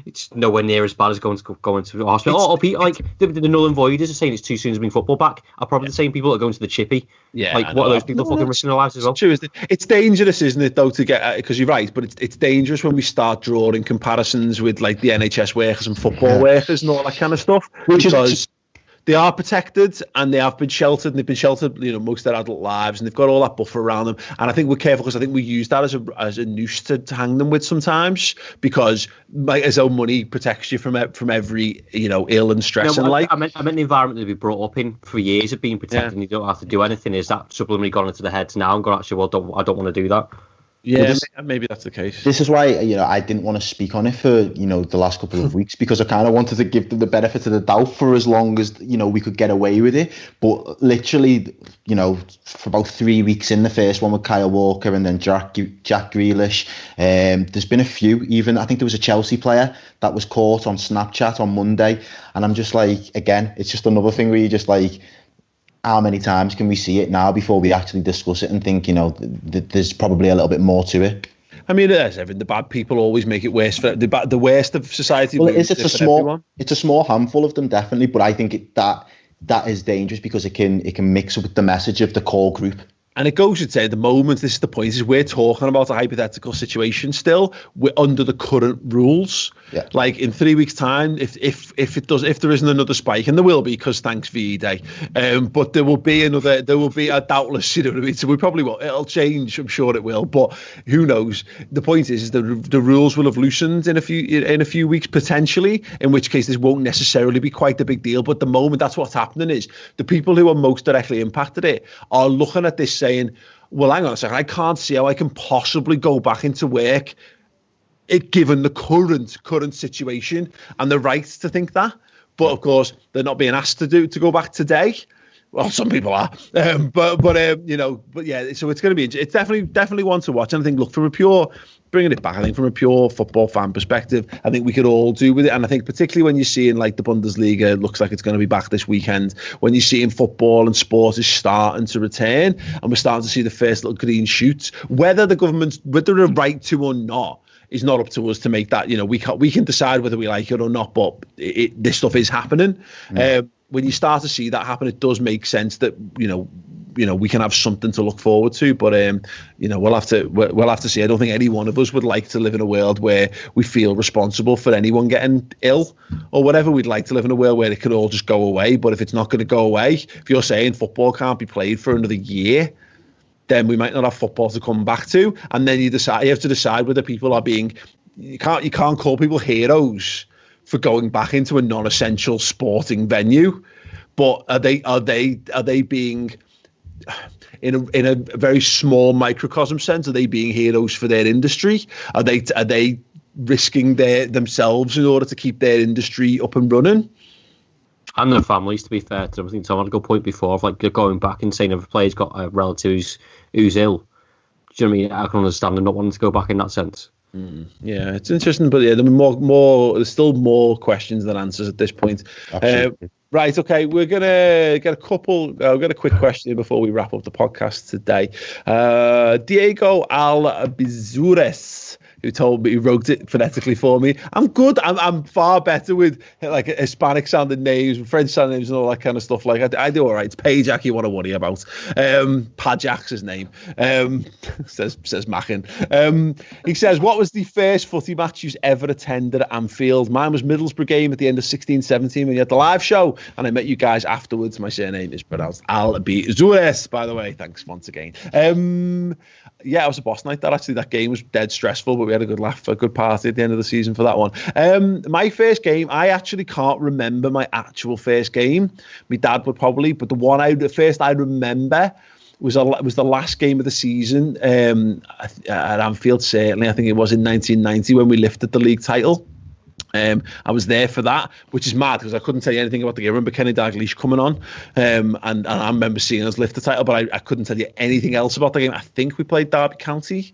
it's nowhere near as bad as going to hospital. Or people, like the Null and Void is saying it's too soon to bring football back, are probably the same people that are going to the chippy. Yeah, like, what are those people fucking risking their lives as well? True, isn't it? It's dangerous, isn't it, though, to get, because you're right, but it's dangerous when we start drawing comparisons with like the NHS workers and football workers and all that kind of stuff, because they are protected and they have been sheltered, and they've been sheltered, most of their adult lives, and they've got all that buffer around them. And I think we're careful, because I think we use that as a noose to hang them with sometimes, because as though money protects you from every ill and stress in life. I meant the environment they've been brought up in for years of being protected, and you don't have to do anything. Is that subliminally gone into the heads now and gone, actually, I don't want to do that? Yeah, maybe that's the case. This is why I didn't want to speak on it for the last couple of weeks, because I kind of wanted to give them the benefit of the doubt for as long as we could get away with it. But literally, for about 3 weeks in, the first one with Kyle Walker and then Jack Grealish, there's been a few. Even I think there was a Chelsea player that was caught on Snapchat on Monday, and I'm just like, again, it's just another thing where you're just like, how many times can we see it now before we actually discuss it and think, there's probably a little bit more to it? I mean, there's everything. The bad people always make it worse for the worst of society. Well, it's a small handful of them, definitely, but I think that is dangerous, because it can mix up with the message of the core group. And it goes to say, at the moment, this is the point, is we're talking about a hypothetical situation still. We're under the current rules. Yeah. Like in 3 weeks' time, if there isn't another spike, and there will be, because thanks VE Day, but there will be a doubtless, So we probably will. It'll change, I'm sure it will, but who knows? The point is the rules will have loosened in a few weeks potentially, in which case this won't necessarily be quite a big deal. But at the moment, that's what's happening, is the people who are most directly impacted it are looking at this saying, well, hang on a second, I can't see how I can possibly go back into work, given the current situation, and the right to think that. But of course, they're not being asked to go back today. Well, some people are, but yeah. So it's going to be, it's definitely one to watch. And I think, look, bringing it back, I think from a pure football fan perspective, I think we could all do with it. And I think particularly when you're seeing like the Bundesliga looks like it's going to be back this weekend, when you're seeing football and sport is starting to return, and we're starting to see the first little green shoots, whether they're right to or not is not up to us to make that. We can decide whether we like it or not, but this stuff is happening. When you start to see that happen, it does make sense that we can have something to look forward to. But we'll have to see. I don't think any one of us would like to live in a world where we feel responsible for anyone getting ill or whatever. We'd like to live in a world where it could all just go away. But if it's not going to go away, if you're saying football can't be played for another year, then we might not have football to come back to. And then you have to decide whether people are being, you can't call people heroes for going back into a non-essential sporting venue, but are they being, in a very small microcosm sense, are they being heroes for their industry? Are they risking themselves in order to keep their industry up and running? And their families, to be fair to them. I think Tom had a good point before of like going back and saying if a player's got a relative who's ill. Do you know what I mean? I can understand them not wanting to go back in that sense. Yeah, it's interesting, but yeah, there's still more questions than answers at this point. Right, okay, we're gonna get a couple. I'll get a quick question before we wrap up the podcast today. Diego Albizures, who wrote it phonetically for me. I'm good. I'm far better with like Hispanic sounding names, French sounding names, and all that kind of stuff. Like I do all right. It's Pajak you want to worry about. Pajak's his name. Says Mackin. He says, what was the first footy match you ever attended at Anfield? Mine was Middlesbrough game at the end of 16-17 when you had the live show, and I met you guys afterwards. My surname is pronounced Albizures, by the way. Thanks once again. Yeah, it was a boss night. That game was dead stressful, but we had a good laugh, a good party at the end of the season for that one. My first game, I actually can't remember my actual first game. My dad would probably, but the first I remember was the last game of the season at Anfield. Certainly, I think it was in 1990 when we lifted the league title. I was there for that, which is mad because I couldn't tell you anything about the game. I remember Kenny Dalglish coming on, and I remember seeing us lift the title, but I couldn't tell you anything else about the game. I think we played Derby County.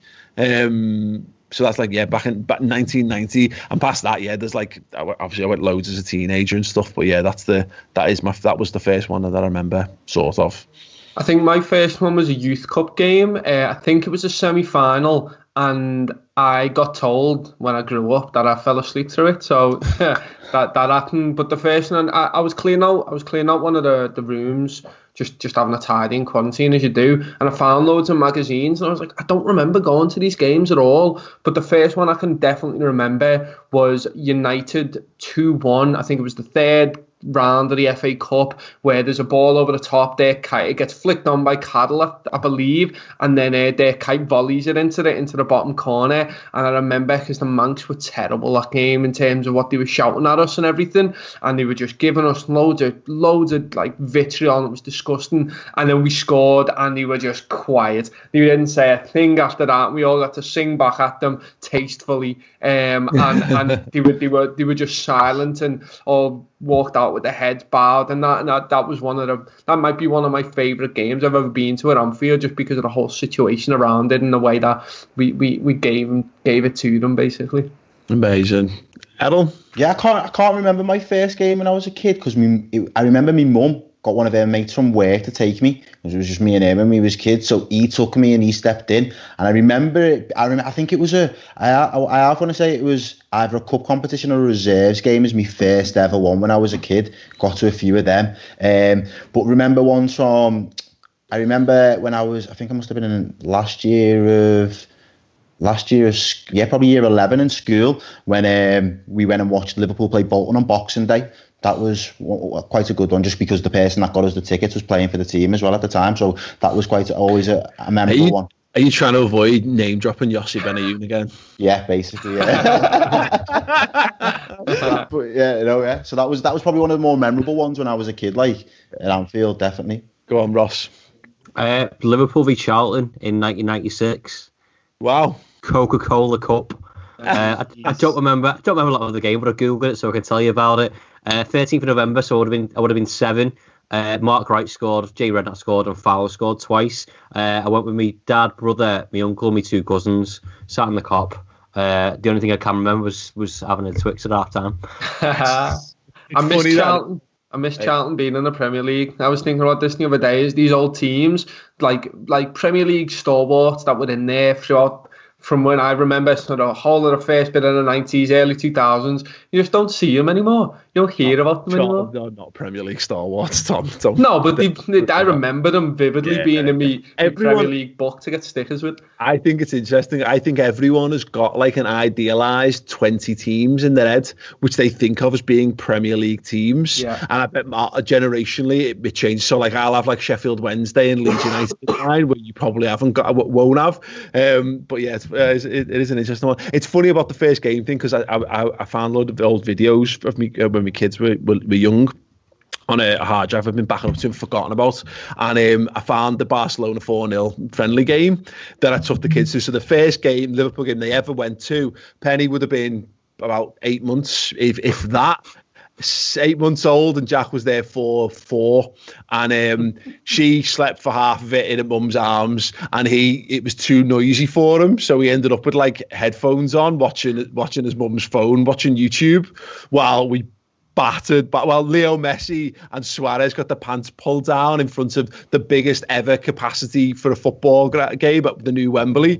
So that's like, back in 1990, and past that, there's like, obviously I went loads as a teenager and stuff, but that was the first one that I remember, sort of. I think my first one was a youth cup game. I think it was a semi-final, and I got told when I grew up that I fell asleep through it. So that happened. But the first one, I was cleaning out one of the rooms, just having a tidy in quarantine as you do, and I found loads of magazines, and I was like, I don't remember going to these games at all. But the first one I can definitely remember was United 2-1. I think it was the third round of the FA Cup, where there's a ball over the top there, it gets flicked on by Cadell, I believe, and then their kite volleys it into the bottom corner. And I remember because the Mancs were terrible that game in terms of what they were shouting at us and everything, and they were just giving us loads of like vitriol, and it was disgusting. And then we scored, and they were just quiet. They didn't say a thing after that. We all got to sing back at them tastefully, and they were just silent and all walked out with their heads bowed, and that was that might be one of my favourite games I've ever been to at Anfield, just because of the whole situation around it and the way that we gave it to them, basically. Amazing. Errol? Yeah, I can't remember my first game when I was a kid, because I remember my mum got one of her mates from work to take me, because it was just me and him when we was kids. So he took me and he stepped in, and I remember it. I think it was I want to say it was either a cup competition or a reserves game as my first ever one when I was a kid. Got to a few of them, but remember ones from. I remember when I think I must have been in last year of probably year 11 in school, when we went and watched Liverpool play Bolton on Boxing Day. That was quite a good one, just because the person that got us the tickets was playing for the team as well at the time. So that was always a memorable one. Are you trying to avoid name dropping Yossi Benayoun again? Yeah, basically, yeah. But yeah. So that was probably one of the more memorable ones when I was a kid, like at Anfield, definitely. Go on, Ross. Liverpool v Charlton in 1996. Wow. Coca-Cola Cup. I don't remember a lot of the game, but I googled it so I can tell you about it. 13th of November, so I would have been 7. Mark Wright scored, Jay Redknapp scored, and Fowler scored twice. I went with my dad, brother, my uncle, my 2 cousins, sat in the cop. The only thing I can remember was having a Twix at half time. I miss Charlton being in the Premier League. I was thinking about this the other day. Is these old teams like Premier League stalwarts that were in there throughout from when I remember sort of a whole of the first bit of the 90s, early 2000s. You just don't see them anymore. You don't hear about them anymore. No, not Premier League stalwarts, Tom. No, but I remember them vividly being in the Premier League book to get stickers with. I think it's interesting. I think everyone has got like an idealised 20 teams in their head, which they think of as being Premier League teams. Yeah. And I bet generationally it changes. So like I'll have like Sheffield Wednesday and Leeds United line, where you probably won't have. But yeah, it is an interesting one. It's funny about the first game thing, because I found a load of old videos of me when my kids were young on a hard drive I've been backing up to and forgotten about, and I found the Barcelona 4-0 friendly game that I took the kids to. So the first game, Liverpool game they ever went to, Penny would have been about 8 months, if that. 8 months old, and Jack was there for 4, and she slept for half of it in her mum's arms, and it was too noisy for him, so he ended up with like headphones on, watching his mum's phone, watching YouTube, while we battered. But Leo Messi and Suarez got the pants pulled down in front of the biggest ever capacity for a football game at the new Wembley.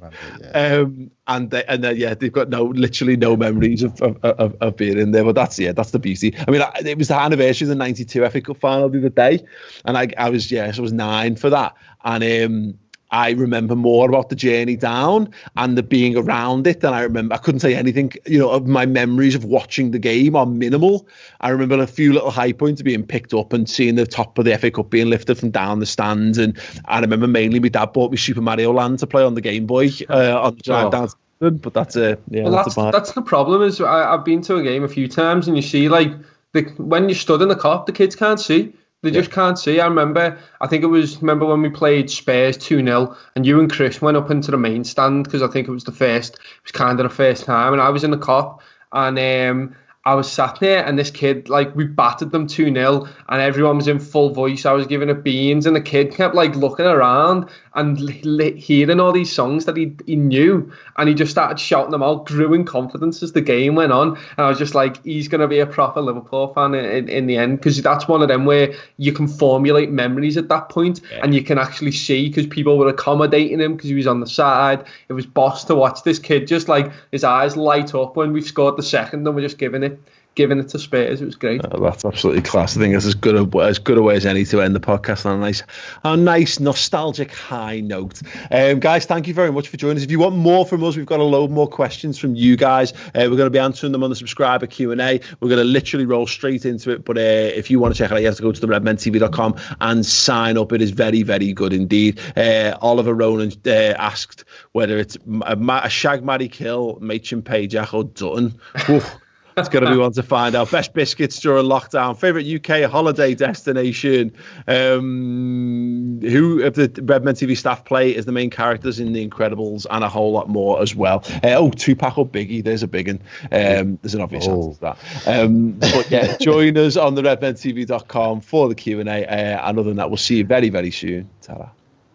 And they've got literally no memories of being in there. But that's the beauty. I mean, it was the anniversary of the '92 FA Cup final the other day, and I was 9 for that, and I remember more about the journey down and the being around it than I remember. I couldn't say anything, of my memories of watching the game are minimal. I remember a few little high points being picked up and seeing the top of the FA Cup being lifted from down the stands. And I remember mainly my dad bought me Super Mario Land to play on the Game Boy on the drive down. But that's the problem. Is I've been to a game a few times, and you see when you stood in the Kop, the kids can't see. They just can't see. I remember when we played Spurs 2-0, and you and Chris went up into the main stand, because I think it was the first time, and I was in the Kop, and I was sat there, and this kid, we battered them 2-0, and everyone was in full voice. I was giving it beans, and the kid kept looking around and hearing all these songs that he knew, and he just started shouting them out, grew in confidence as the game went on. And I was just like, he's going to be a proper Liverpool fan in the end, because that's one of them where you can formulate memories at that point, and you can actually see, because people were accommodating him because he was on the side. It was boss to watch this kid just his eyes light up when we scored the second, and we're just giving it to Spurs. It was great. That's absolutely class. I think it's as good a way as any to end the podcast on a nice nostalgic high note. Guys, thank you very much for joining us. If you want more from us, we've got a load more questions from you guys. We're going to be answering them on the subscriber Q&A. We're going to literally roll straight into it. But if you want to check it out, you have to go to the redmentv.com and sign up. It is very, very good indeed. Oliver Ronan asked whether it's a shag, marry, kill, Machin, Pay, Jack or Dutton. It's going to be one to find out. Best biscuits during lockdown. Favourite UK holiday destination. Who of the Redmen TV staff play as the main characters in The Incredibles, and a whole lot more as well. Tupac or Biggie? There's a big one. There's an obvious answer to that. But yeah, join us on the redmentv.com for the Q&A. And other than that, we'll see you very, very soon. Ta-ra.